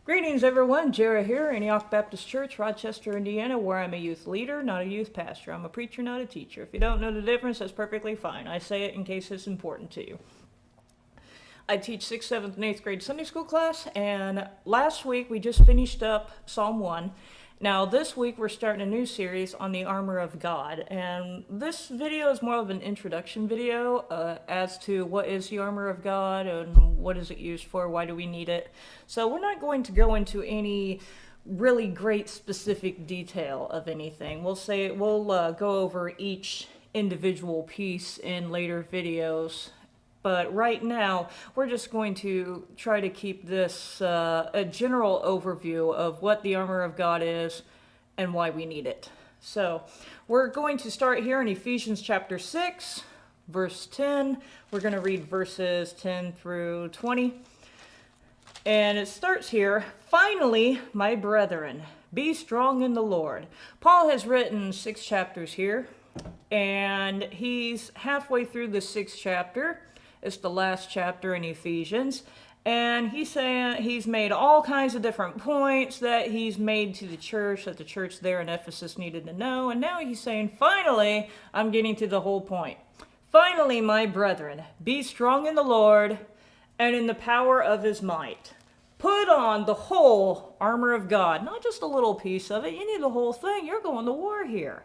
Greetings everyone, Jera here, Antioch Baptist Church, Rochester, Indiana, where I'm a youth leader, not a youth pastor. I'm a preacher, not a teacher. If you don't know the difference, that's perfectly fine. I say it in case it's important to you. I teach 6th, 7th, and 8th grade Sunday school class, and last week we just finished up Psalm 1. Now this week we're starting a new series on the armor of God, and this video is more of an introduction video as to what is the armor of God and what is it used for, why do we need it. So we're not going to go into any really great specific detail of anything. We'll go over each individual piece in later videos. But right now, we're just going to try to keep this a general overview of what the armor of God is and why we need it. So we're going to start here in Ephesians chapter 6, verse 10. We're going to read verses 10 through 20. And it starts here, "Finally, my brethren, be strong in the Lord." Paul has written 6 chapters here, and he's halfway through the 6th chapter. It's the last chapter in Ephesians, and he's saying he's made all kinds of different points that he's made to the church, that the church there in Ephesus needed to know, and now he's saying, finally, I'm getting to the whole point. "Finally, my brethren, be strong in the Lord and in the power of his might. Put on the whole armor of God," not just a little piece of it, you need the whole thing, you're going to war here.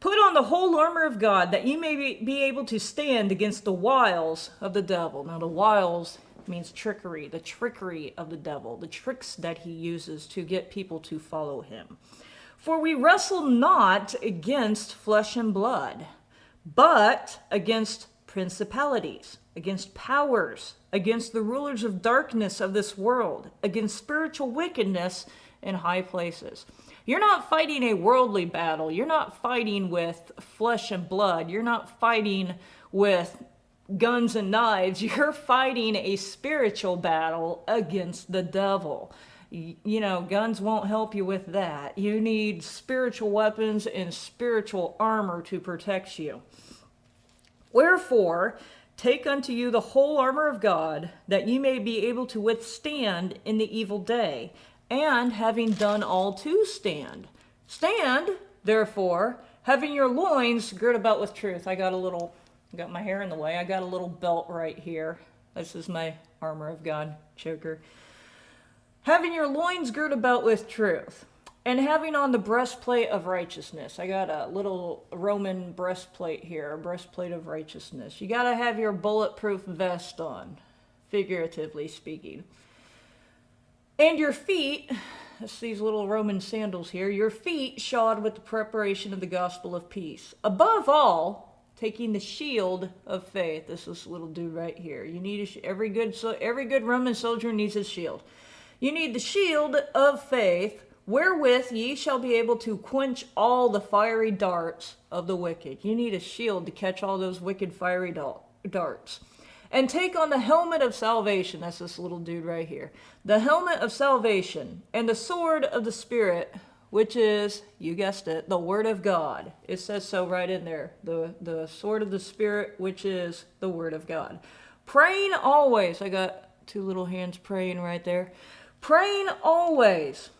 "Put on the whole armor of God, that you may be able to stand against the wiles of the devil." Now, the wiles means trickery, the trickery of the devil, the tricks that he uses to get people to follow him. "For we wrestle not against flesh and blood, but against principalities, against powers, against the rulers of darkness of this world, against spiritual wickedness in high places." You're not fighting a worldly battle. You're not fighting with flesh and blood. You're not fighting with guns and knives. You're fighting a spiritual battle against the devil. You know, guns won't help you with that. You need spiritual weapons and spiritual armor to protect you. "Wherefore, take unto you the whole armor of God, that ye may be able to withstand in the evil day. And having done all to stand. Stand, therefore, having your loins girt about with truth." I got my hair in the way. I got a little belt right here. This is my armor of God choker. "Having your loins girt about with truth, and having on the breastplate of righteousness." I got a little Roman breastplate here, a breastplate of righteousness. You got to have your bulletproof vest on, figuratively speaking. "And your feet," that's these little Roman sandals here, "your feet shod with the preparation of the gospel of peace. Above all, taking the shield of faith." This is this little dude right here. You need every good Roman soldier needs a shield. "You need the shield of faith, wherewith ye shall be able to quench all the fiery darts of the wicked." You need a shield to catch all those wicked fiery darts. "And take on the helmet of salvation." That's this little dude right here. "The helmet of salvation, and the sword of the Spirit, which is," you guessed it, "the word of God." It says so right in there. The sword of the Spirit, which is the word of God. "Praying always." I got 2 little hands praying right there. "Praying always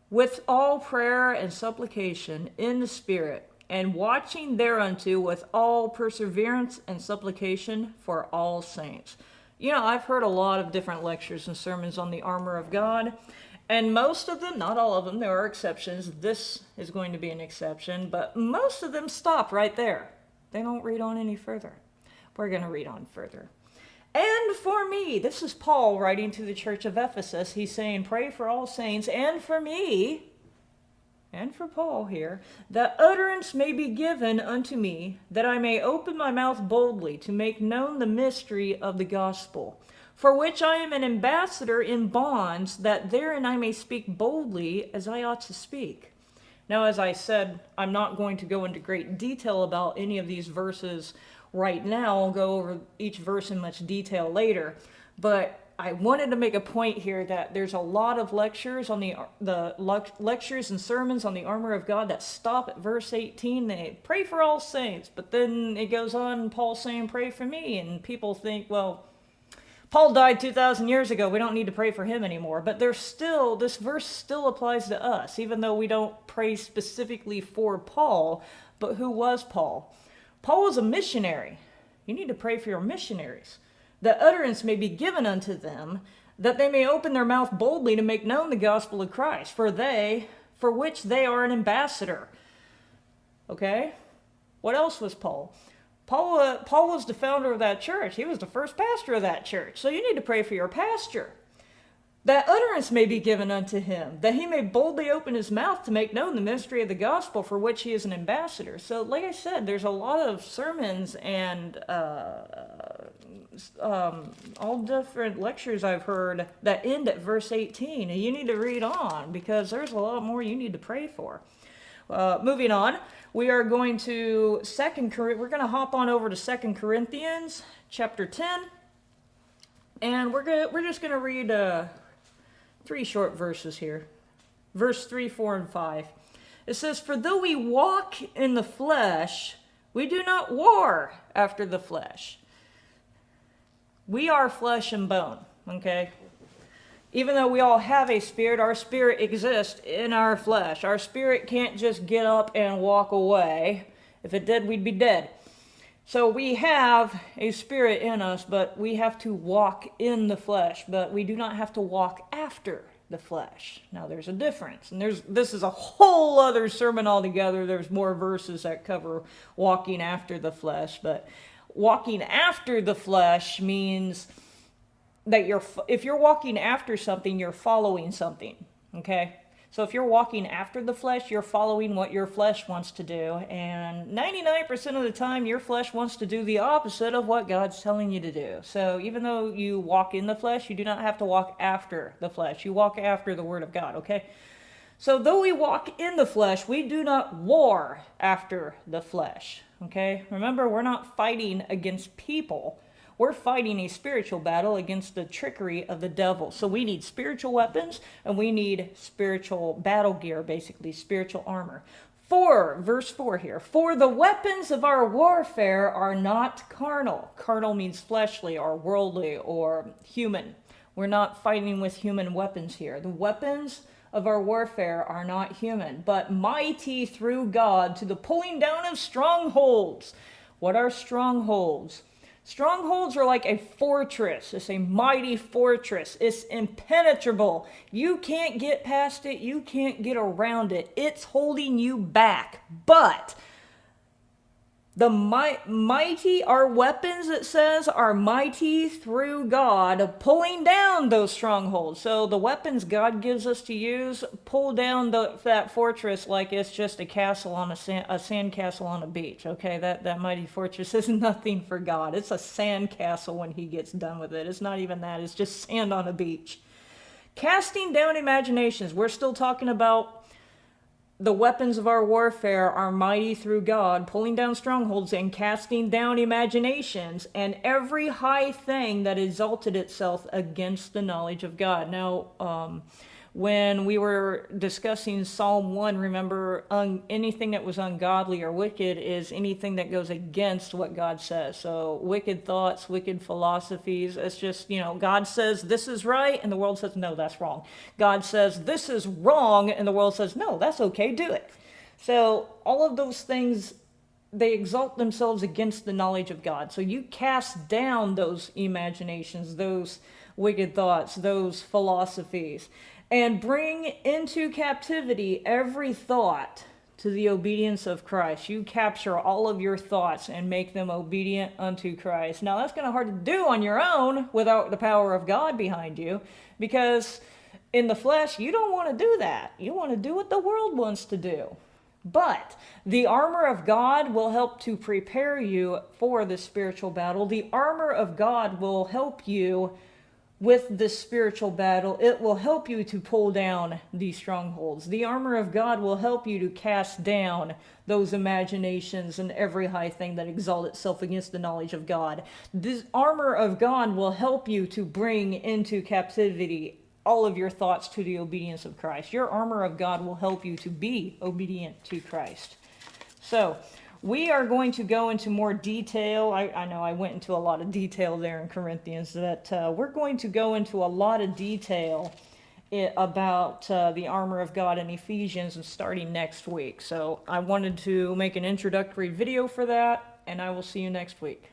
with all prayer and supplication in the Spirit, and watching thereunto with all perseverance and supplication for all saints." You know, I've heard a lot of different lectures and sermons on the armor of God, and most of them, not all of them, there are exceptions. This is going to be an exception, but most of them stop right there. They don't read on any further. We're going to read on further. "And for me," this is Paul writing to the church of Ephesus. He's saying, pray for all saints, and for me, and for Paul here, "that utterance may be given unto me, that I may open my mouth boldly to make known the mystery of the gospel, for which I am an ambassador in bonds, that therein I may speak boldly as I ought to speak." Now, as I said, I'm not going to go into great detail about any of these verses right now. I'll go over each verse in much detail later, but I wanted to make a point here that there's a lot of lectures on the lectures and sermons on the armor of God that stop at verse 18. They pray for all saints, but then it goes on, Paul saying, pray for me, and people think, well, Paul died 2,000 years ago. We don't need to pray for him anymore. But this verse still applies to us, even though we don't pray specifically for Paul. But who was Paul? Paul was a missionary. You need to pray for your missionaries, that utterance may be given unto them, that they may open their mouth boldly to make known the gospel of Christ, for which they are an ambassador. Okay? What else was Paul? Paul was the founder of that church. He was the first pastor of that church. So you need to pray for your pastor, that utterance may be given unto him, that he may boldly open his mouth to make known the mystery of the gospel, for which he is an ambassador. So like I said, there's a lot of sermons and all different lectures I've heard that end at verse 18. And you need to read on, because there's a lot more you need to pray for. Moving on, we are going to we're going to hop on over to 2 Corinthians chapter 10. And we're just going to read 3 short verses here. Verse 3, 4, and 5. It says, "For though we walk in the flesh, we do not war after the flesh." We are flesh and bone, okay? Even though we all have a spirit, our spirit exists in our flesh. Our spirit can't just get up and walk away. If it did, we'd be dead. So we have a spirit in us, but we have to walk in the flesh, but we do not have to walk after the flesh. Now there's a difference, and this is a whole other sermon altogether. There's more verses that cover walking after the flesh, but walking after the flesh means that if you're walking after something, you're following something, okay? So if you're walking after the flesh, you're following what your flesh wants to do. And 99% of the time, your flesh wants to do the opposite of what God's telling you to do. So even though you walk in the flesh, you do not have to walk after the flesh. You walk after the word of God, okay? So though we walk in the flesh, we do not war after the flesh, okay? Remember, we're not fighting against people. We're fighting a spiritual battle against the trickery of the devil. So we need spiritual weapons, and we need spiritual battle gear, basically spiritual armor. Verse 4 here. "For the weapons of our warfare are not carnal." Carnal means fleshly or worldly or human. We're not fighting with human weapons here. The weapons of our warfare are not human, but mighty through God to the pulling down of strongholds. What are strongholds? Strongholds are like a fortress. It's a mighty fortress. It's impenetrable. You can't get past it. You can't get around it. It's holding you back. But the mighty, our weapons, it says, are mighty through God, pulling down those strongholds. So the weapons God gives us to use pull down that fortress like it's just a castle on a sand castle on a beach. Okay, that mighty fortress is nothing for God. It's a sand castle when he gets done with it. It's not even that. It's just sand on a beach. Casting down imaginations. We're still talking about the weapons of our warfare are mighty through God, pulling down strongholds and casting down imaginations and every high thing that exalted itself against the knowledge of God. Now, when we were discussing Psalm 1, remember, anything that was ungodly or wicked is anything that goes against what God says. So wicked thoughts, wicked philosophies, it's just, God says this is right, and the world says, no, that's wrong. God says this is wrong, and the world says, no, that's okay, do it. So all of those things, they exalt themselves against the knowledge of God. So you cast down those imaginations, those wicked thoughts, those philosophies, and bring into captivity every thought to the obedience of Christ. You capture all of your thoughts and make them obedient unto Christ. Now, that's kind of hard to do on your own without the power of God behind you, because in the flesh, you don't want to do that. You want to do what the world wants to do. But the armor of God will help to prepare you for the spiritual battle. The armor of God will help you with this spiritual battle. It will help you to pull down these strongholds. The armor of God will help you to cast down those imaginations and every high thing that exalts itself against the knowledge of God. This armor of God will help you to bring into captivity all of your thoughts to the obedience of Christ. Your armor of God will help you to be obedient to Christ. So, We are going to go into more detail. I know I went into a lot of detail there in Corinthians, that we're going to go into a lot of detail about the armor of God in Ephesians starting next week. So I wanted to make an introductory video for that, and I will see you next week.